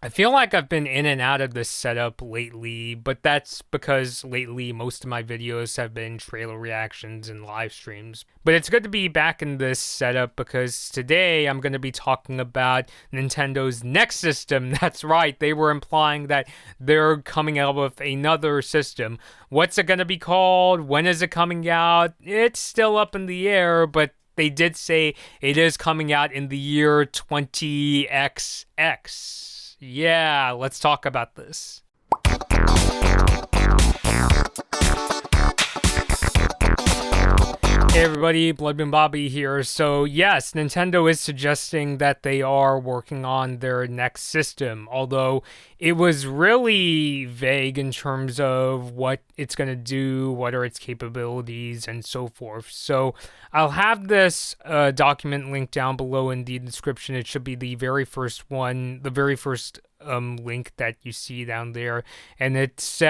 I feel like I've been in and out of this setup lately, but that's because lately most of my videos have been trailer reactions and live streams. But it's good to be back in this setup because today I'm going to be talking about Nintendo's next system. That's right, they were implying that they're coming out with another system. What's it going to be called? When is it coming out? It's still up in the air, but they did say it is coming out in the year 20XX. Yeah, let's talk about this. Hey everybody, Bloodman Bobby here. So yes, Nintendo is suggesting that they are working on their next system, although it was really vague in terms of what it's going to do, what are its capabilities, and so forth. So I'll have this document linked down below in the description. It should be the very first one, the very first link that you see down there, and it's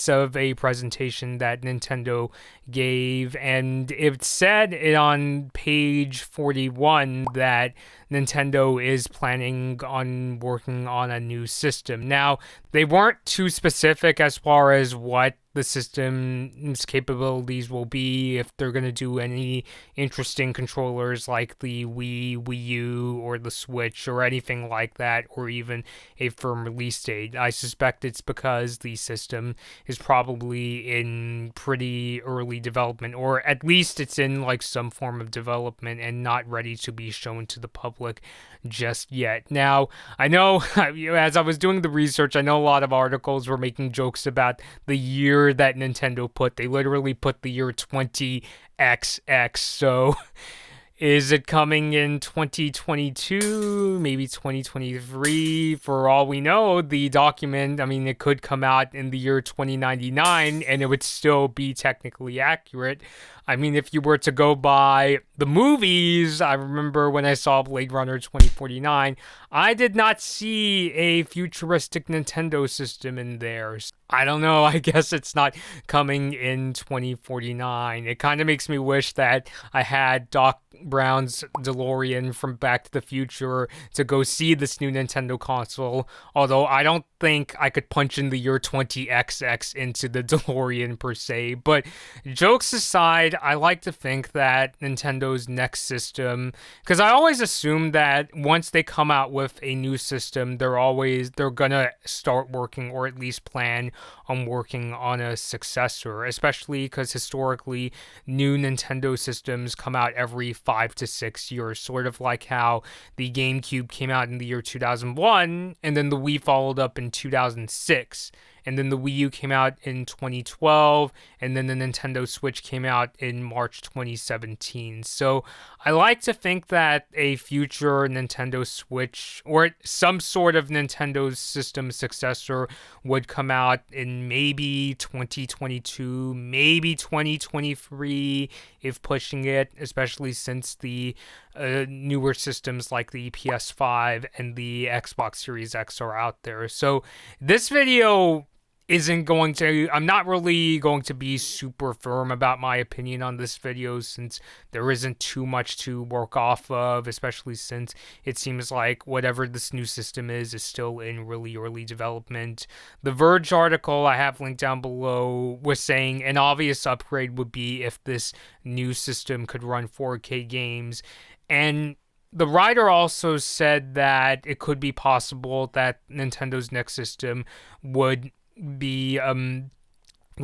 of a presentation that Nintendo gave, and it said it on page 41 that Nintendo is planning on working on a new system. Now, they weren't too specific as far as what the system's capabilities will be, if they're going to do any interesting controllers like the Wii, Wii U, or the Switch, or anything like that, or even a firm release date. I suspect it's because the system is probably in pretty early development, or at least it's in like some form of development and not ready to be shown to the public just yet. Now, I know as I was doing the research, I know a lot of articles were making jokes about the year that Nintendo put. They literally put the year 20XX. So is it coming in 2022, maybe 2023? For all we know, the document, I mean, it could come out in the year 2099 and it would still be technically accurate. I mean, if you were to go by the movies, I remember when I saw Blade Runner 2049, I did not see a futuristic Nintendo system in there. I don't know, I guess it's not coming in 2049. It kind of makes me wish that I had Doc Brown's DeLorean from Back to the Future to go see this new Nintendo console, although I don't think I could punch in the year 20XX into the DeLorean per se. But jokes aside, I like to think that Nintendo's next system, because I always assume that once they come out with a new system, they're gonna start working, or at least plan on working on a successor, especially because historically new Nintendo systems come out every 5 to 6 years, sort of like how the GameCube came out in the year 2001, and then the Wii followed up in 2006. And then the Wii U came out in 2012, and then the Nintendo Switch came out in March 2017. So I like to think that a future Nintendo Switch, or some sort of Nintendo system successor, would come out in maybe 2022, maybe 2023, if pushing it, especially since the newer systems like the PS5 and the Xbox Series X are out there. So this video I'm not really going to be super firm about my opinion on this video, since there isn't too much to work off of, especially since it seems like whatever this new system is still in really early development. The Verge article I have linked down below was saying an obvious upgrade would be if this new system could run 4K games, and the writer also said that it could be possible that Nintendo's next system would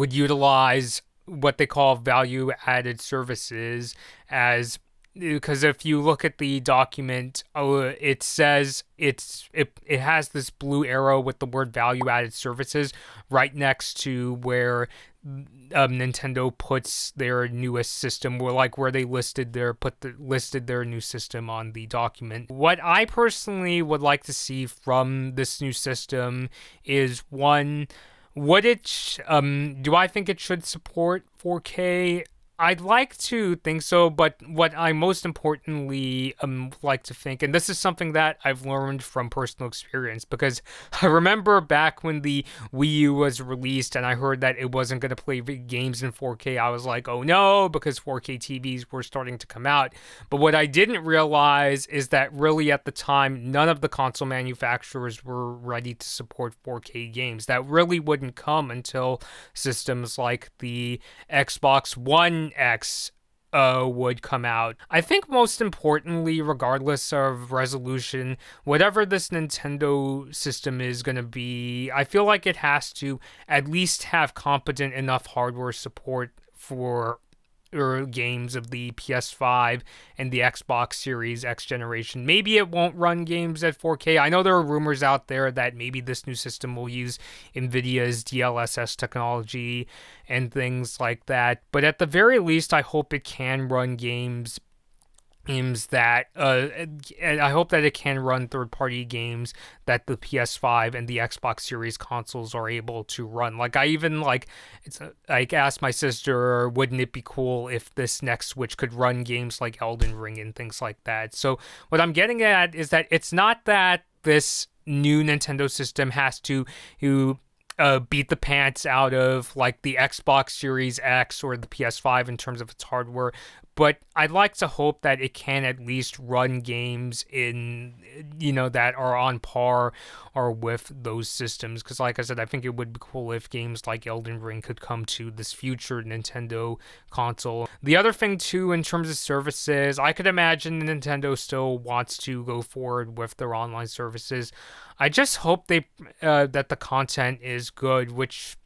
utilize what they call value added services, as because if you look at the document, it says it has this blue arrow with the word value added services right next to where Nintendo puts their newest system, where they listed their new system on the document. What I personally would like to see from this new system is, one, do I think it should support 4K? I'd like to think so, but what I most importantly like to think, and this is something that I've learned from personal experience, because I remember back when the Wii U was released and I heard that it wasn't going to play games in 4K, I was like, oh no, because 4K TVs were starting to come out. But what I didn't realize is that really at the time, none of the console manufacturers were ready to support 4K games. That really wouldn't come until systems like the Xbox One X would come out. I think most importantly, regardless of resolution, whatever this Nintendo system is going to be, I feel like it has to at least have competent enough hardware support for or games of the PS5 and the Xbox Series X generation. Maybe it won't run games at 4K. I know there are rumors out there that maybe this new system will use Nvidia's DLSS technology and things like that. But at the very least, I hope it can run games that and I hope that it can run third-party games that the PS5 and the Xbox Series consoles are able to run. Like I even it's like asked my sister, wouldn't it be cool if this next Switch could run games like Elden Ring and things like that. So what I'm getting at is that it's not that this new Nintendo system has to beat the pants out of like the Xbox Series X or the PS5 in terms of its hardware, but I'd like to hope that it can at least run games in, that are on par or with those systems. Because, like I said, I think it would be cool if games like Elden Ring could come to this future Nintendo console. The other thing, too, in terms of services, I could imagine Nintendo still wants to go forward with their online services. I just hope that the content is good, which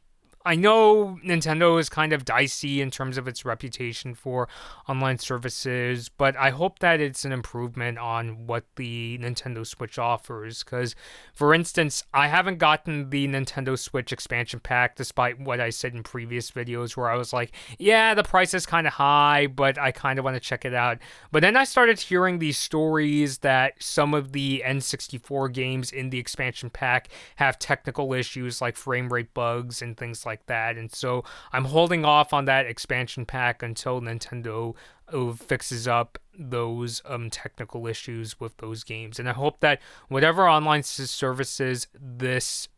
I know Nintendo is kind of dicey in terms of its reputation for online services, but I hope that it's an improvement on what the Nintendo Switch offers. Because, for instance, I haven't gotten the Nintendo Switch expansion pack, despite what I said in previous videos, where I was like, yeah, the price is kind of high, but I kind of want to check it out. But then I started hearing these stories that some of the N64 games in the expansion pack have technical issues like frame rate bugs and things like that. And so I'm holding off on that expansion pack until Nintendo fixes up those technical issues with those games. And I hope that whatever online services this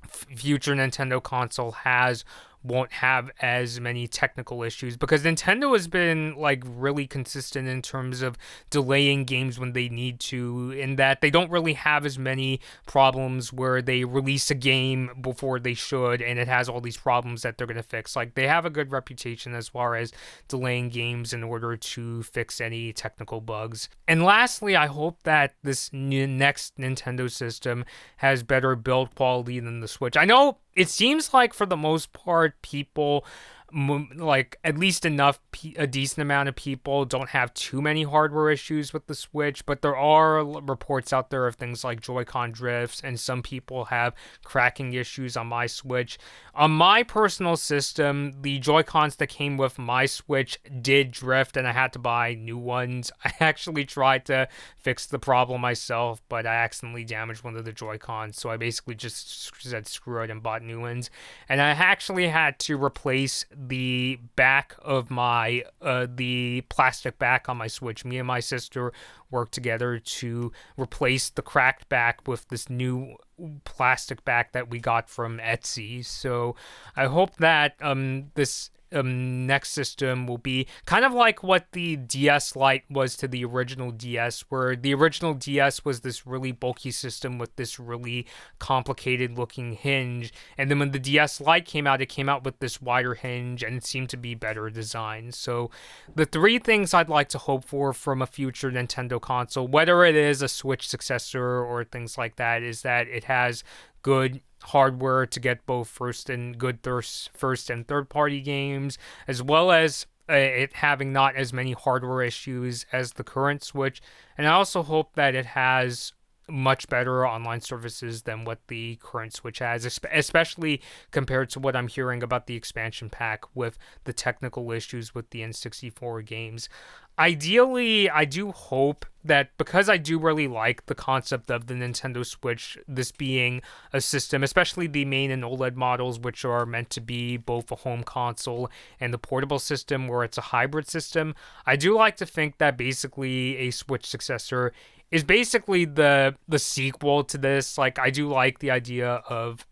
future Nintendo console has won't have as many technical issues, because Nintendo has been like really consistent in terms of delaying games when they need to, in that they don't really have as many problems where they release a game before they should and it has all these problems that they're going to fix. Like they have a good reputation as far as delaying games in order to fix any technical bugs. And lastly, I hope that this next Nintendo system has better build quality than the Switch. I know it seems like for the most part, people, like at least a decent amount of people don't have too many hardware issues with the Switch, but there are reports out there of things like Joy-Con drifts, and some people have cracking issues on my Switch. On my personal system, the Joy-Cons that came with my Switch did drift, and I had to buy new ones. I actually tried to fix the problem myself, but I accidentally damaged one of the Joy-Cons, so I basically just said screw it and bought new ones. And I actually had to replace the back of my the plastic back on my Switch. Me and my sister worked together to replace the cracked back with this new plastic back that we got from Etsy. So I hope that this next system will be kind of like what the DS Lite was to the original DS, where the original DS was this really bulky system with this really complicated looking hinge, and then when the DS Lite came out, it came out with this wider hinge and it seemed to be better designed. So the three things I'd like to hope for from a future Nintendo console, whether it is a Switch successor or things like that, is that it has good hardware to get both first and third party games, as well as it having not as many hardware issues as the current Switch. And I also hope that it has much better online services than what the current Switch has, especially compared to what I'm hearing about the expansion pack with the technical issues with the N64 games. Ideally, I do hope that, because I do really like the concept of the Nintendo Switch, this being a system, especially the main and OLED models, which are meant to be both a home console and the portable system, where it's a hybrid system, I do like to think that basically a Switch successor is basically the sequel to this. Like, I do like the idea of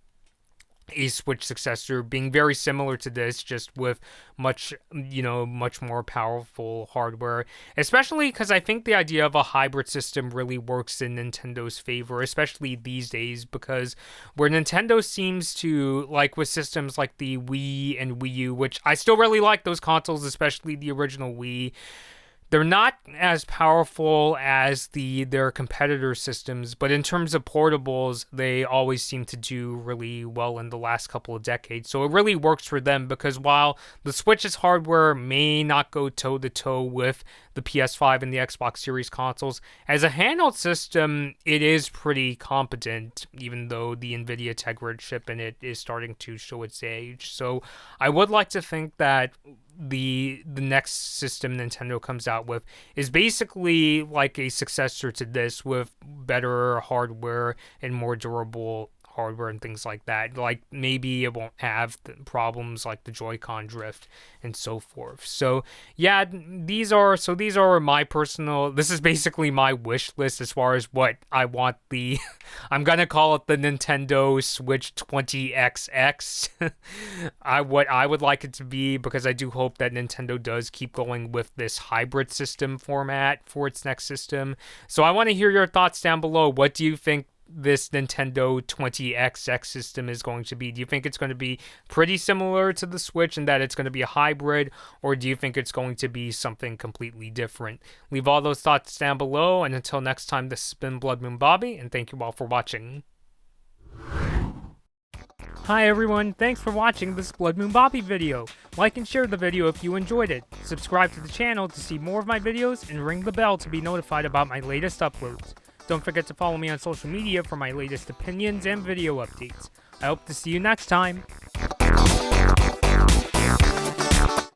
a Switch successor being very similar to this, just with much more powerful hardware, especially because I think the idea of a hybrid system really works in Nintendo's favor, especially these days, because where Nintendo seems to, like with systems like the Wii and Wii U, which I still really like those consoles, especially the original Wii, they're not as powerful as their competitor systems, but in terms of portables, they always seem to do really well in the last couple of decades. So it really works for them, because while the Switch's hardware may not go toe-to-toe with the PS5 and the Xbox Series consoles, as a handheld system, it is pretty competent, even though the NVIDIA Tegra chip in it is starting to show its age. So I would like to think that the next system Nintendo comes out with is basically like a successor to this, with better hardware and more durable hardware and things like that. Like, maybe it won't have the problems like the Joy-Con drift and so forth. So yeah, these are my personal, this is basically my wish list as far as what I want the I'm gonna call it the Nintendo Switch 20XX. What I would like it to be, because I do hope that Nintendo does keep going with this hybrid system format for its next system. So I want to hear your thoughts down below. What do you think this Nintendo 20XX system is going to be? Do you think it's going to be pretty similar to the Switch and that it's going to be a hybrid, or do you think it's going to be something completely different? Leave all those thoughts down below, and until next time, this has been Blood Moon Bobby, and thank you all for watching. Hi everyone, thanks for watching this Blood Moon Bobby video. Like and share the video if you enjoyed it. Subscribe to the channel to see more of my videos, and ring the bell to be notified about my latest uploads. Don't forget to follow me on social media for my latest opinions and video updates. I hope to see you next time.